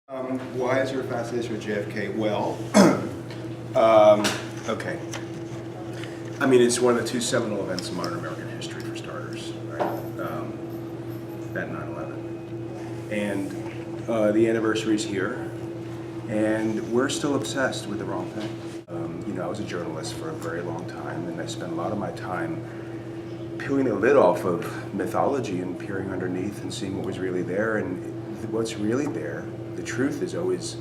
Why is there a fascination with JFK? Well, okay. I mean, it's one of the two seminal events in modern American history, for starters, right? That 9/11. And the anniversary's here, and we're still obsessed with the wrong thing. I was a journalist for a very long time, and I spent a lot of my time peeling the lid off of mythology and peering underneath and seeing what was really there. And what's really there, the truth, is always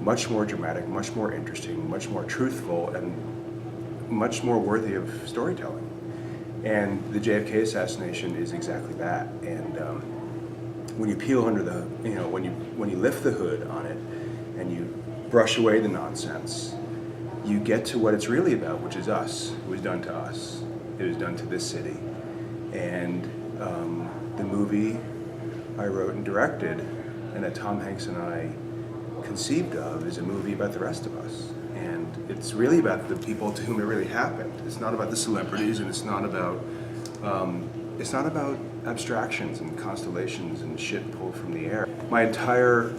much more dramatic, much more interesting, much more truthful, and much more worthy of storytelling. And the JFK assassination is exactly that. And when you peel under the, when you lift the hood on it and you brush away the nonsense, you get to what it's really about, which is us. It was done to us. It was done to this city. And the movie I wrote and directed, and that Tom Hanks and I conceived of, is a movie about the rest of us. And it's really about the people to whom it really happened. It's not about the celebrities, and it's not about abstractions and constellations and shit pulled from the air. My entire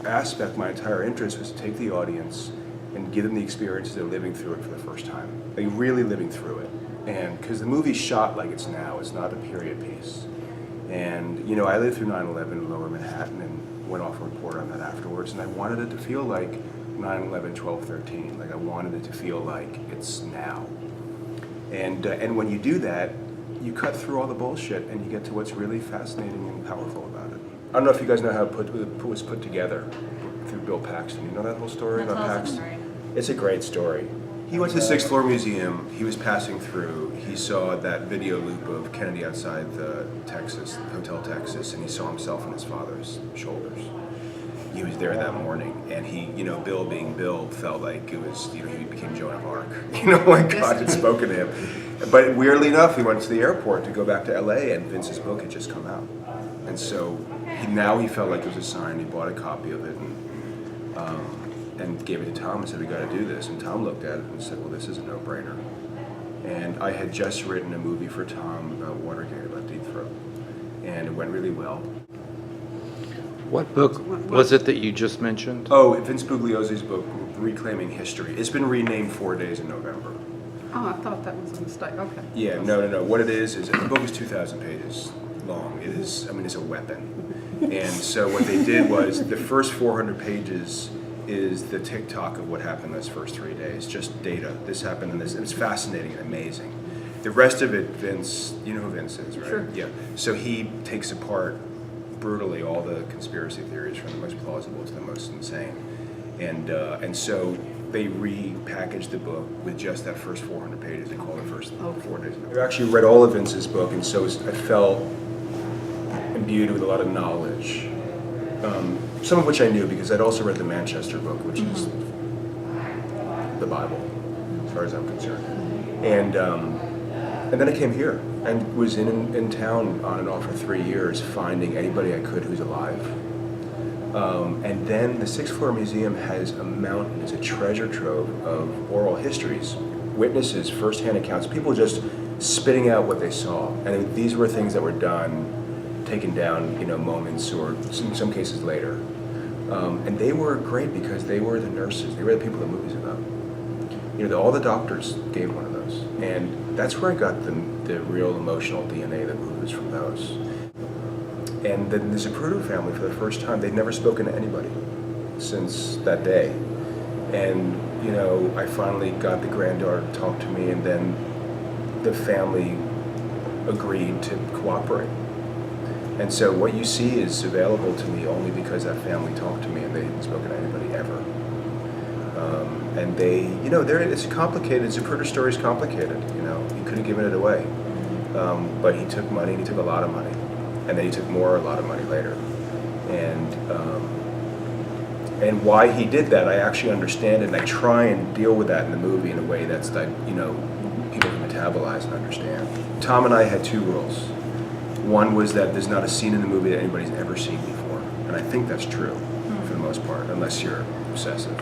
interest was to take the audience and give them the experiences of living through it for the first time. Like really living through it. And because the movie's shot like it's now, it's not a period piece. And I lived through 9/11 in Lower Manhattan and went off a report on that afterwards, and I wanted it to feel like 9/11, 12/13. Like I wanted it to feel like it's now. And when you do that, you cut through all the bullshit and you get to what's really fascinating and powerful about it. I don't know if you guys know how it was put together through Bill Paxton. You know that whole story about Paxton? Right? It's a great story. He went to the 6th floor museum. He was passing through. He saw that video loop of Kennedy outside the Hotel Texas, and he saw himself on his father's shoulders. He was there that morning, and he, Bill being Bill, felt like it was, he became Joan of Arc. Like God had spoken to him. But weirdly enough, he went to the airport to go back to LA, and Vince's book had just come out. And so he felt like it was a sign. He bought a copy of it and gave it to Tom and said, "We got to do this." And Tom looked at it and said, "Well, this is a no-brainer." And I had just written a movie for Tom about Watergate, about Deep Throat, and it went really well. What book was it that you just mentioned? Oh, Vince Bugliosi's book, Reclaiming History. It's been renamed 4 Days in November. Oh, I thought that was a mistake. Okay. Yeah, no. What it is the book is 2,000 pages long. It's a weapon. And so what they did was the first 400 pages is the tick-tock of what happened those first 3 days, just data. This happened and this. It's fascinating and amazing. The rest of it, Vince, you know who Vince is, right? Sure. Yeah. So he takes apart brutally all the conspiracy theories from the most plausible to the most insane. And so they repackaged the book with just that first 400 pages and called it first 4 days. I actually read all of Vince's book, and so I felt imbued with a lot of knowledge. Some of which I knew because I'd also read the Manchester book, which is the Bible, as far as I'm concerned. And then I came here and was in town on and off for 3 years, finding anybody I could who's alive. And then the 6th floor museum has a mountain, it's a treasure trove of oral histories, witnesses, firsthand accounts, people just spitting out what they saw. And these were things that were done, taken down, moments or in some cases later. And they were great because they were the nurses, they were the people the movie's about. All the doctors gave one of those. And that's where I got the real emotional DNA of the movie, was from those. And then the Zapruder family, for the first time, they'd never spoken to anybody since that day. And, I finally got the granddaughter to talk to me, and then the family agreed to cooperate. And so what you see is available to me only because that family talked to me and they hadn't spoken to anybody ever. And they, it's complicated. Zapruder's story is complicated, He could have given it away. But he took money, and he took a lot of money. And then he took a lot of money later. And why he did that, I actually understand it, and I try and deal with that in the movie in a way that's that, people can metabolize and understand. Tom and I had 2 rules. One was that there's not a scene in the movie that anybody's ever seen before. And I think that's true for the most part, unless you're obsessive.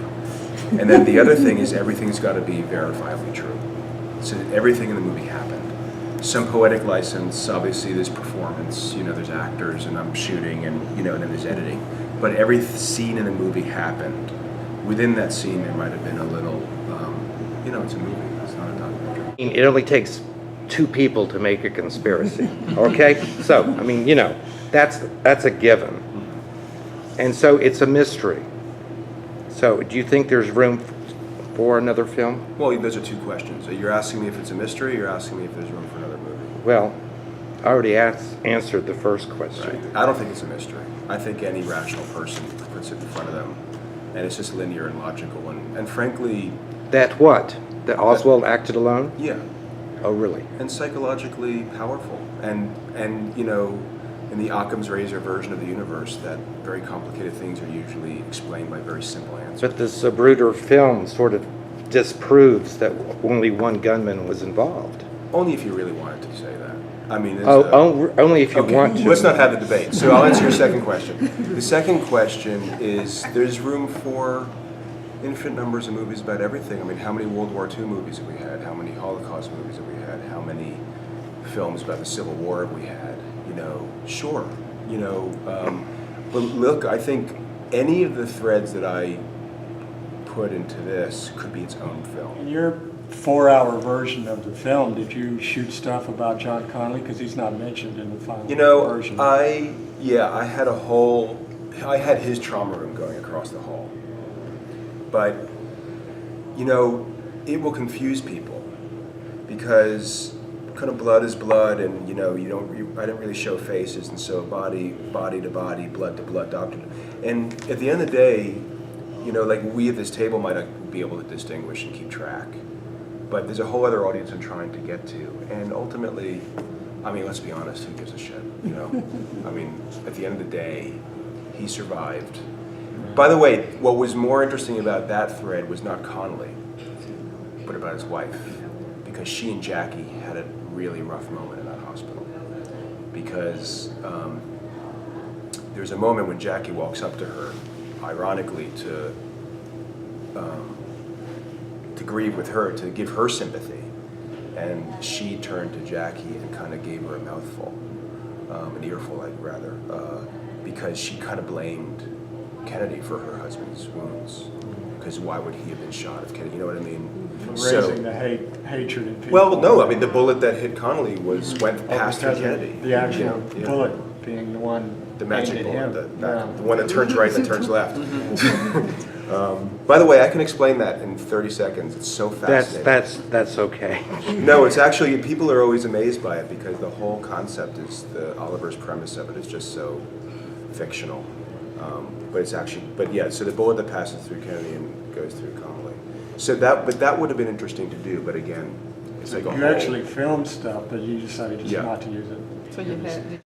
And then the other thing is everything's got to be verifiably true. So everything in the movie happened. Some poetic license, obviously there's performance, there's actors and I'm shooting and, and then there's editing. but every scene in the movie happened. Within that scene, there might have been a little, it's a movie, it's not a documentary. It only takes two people to make a conspiracy, okay? So, I mean, that's a given. And so it's a mystery. So do you think there's room for another film? Well, those are two questions. So you're asking me if it's a mystery, or you're asking me if there's room for another movie? Well, I already answered the first question. Right. I don't think it's a mystery. I think any rational person puts it in front of them, and it's just linear and logical, and frankly... That what? That Oswald acted alone? Yeah. Oh, really? And psychologically powerful. And in the Occam's razor version of the universe, that very complicated things are usually explained by very simple answers. But the Zapruder film sort of disproves that only one gunman was involved. Only if you really wanted to say that. I mean, only if you okay, want to. Let's not have the debate. So I'll answer your second question. The second question is, there's room for infinite numbers of movies about everything. I mean, how many World War II movies have we had? How many Holocaust movies have we had? How many films about the Civil War have we had? Sure. But look, I think any of the threads that I put into this could be its own film. In your 4-hour version of the film, did you shoot stuff about John Connolly? Because he's not mentioned in the final version. I had his trauma room going across the hall. But, it will confuse people because kind of blood is blood, and I didn't really show faces, and so body to body, blood to blood, doctor. And at the end of the day, like we at this table might not be able to distinguish and keep track, but there's a whole other audience I'm trying to get to, and ultimately, I mean, let's be honest, who gives a shit? I mean, at the end of the day, he survived. By the way, what was more interesting about that thread was not Connolly, but about his wife, because she and Jackie had a really rough moment in that hospital. Because there's a moment when Jackie walks up to her, ironically, to grieve with her, to give her sympathy, and she turned to Jackie and kind of gave her a mouthful, an earful, rather, because she kind of blamed Kennedy for her husband's wounds. Because why would he have been shot if Kennedy? You know what I mean? Raising the hatred in people. Well, no. I mean, the bullet that hit Connolly went past because Kennedy. The actual bullet being the one. The magic aimed bullet, at the one that turns right and turns left. By the way, I can explain that in 30 seconds. It's so fascinating. That's okay. No, it's actually, people are always amazed by it because the whole concept is, Oliver's premise of it is just so fictional. But it's actually, so the bullet that passes through Kennedy and goes through Connolly. So that would have been interesting to do, but again, it's like You actually filmed stuff, but you decided just not to use it. So you had.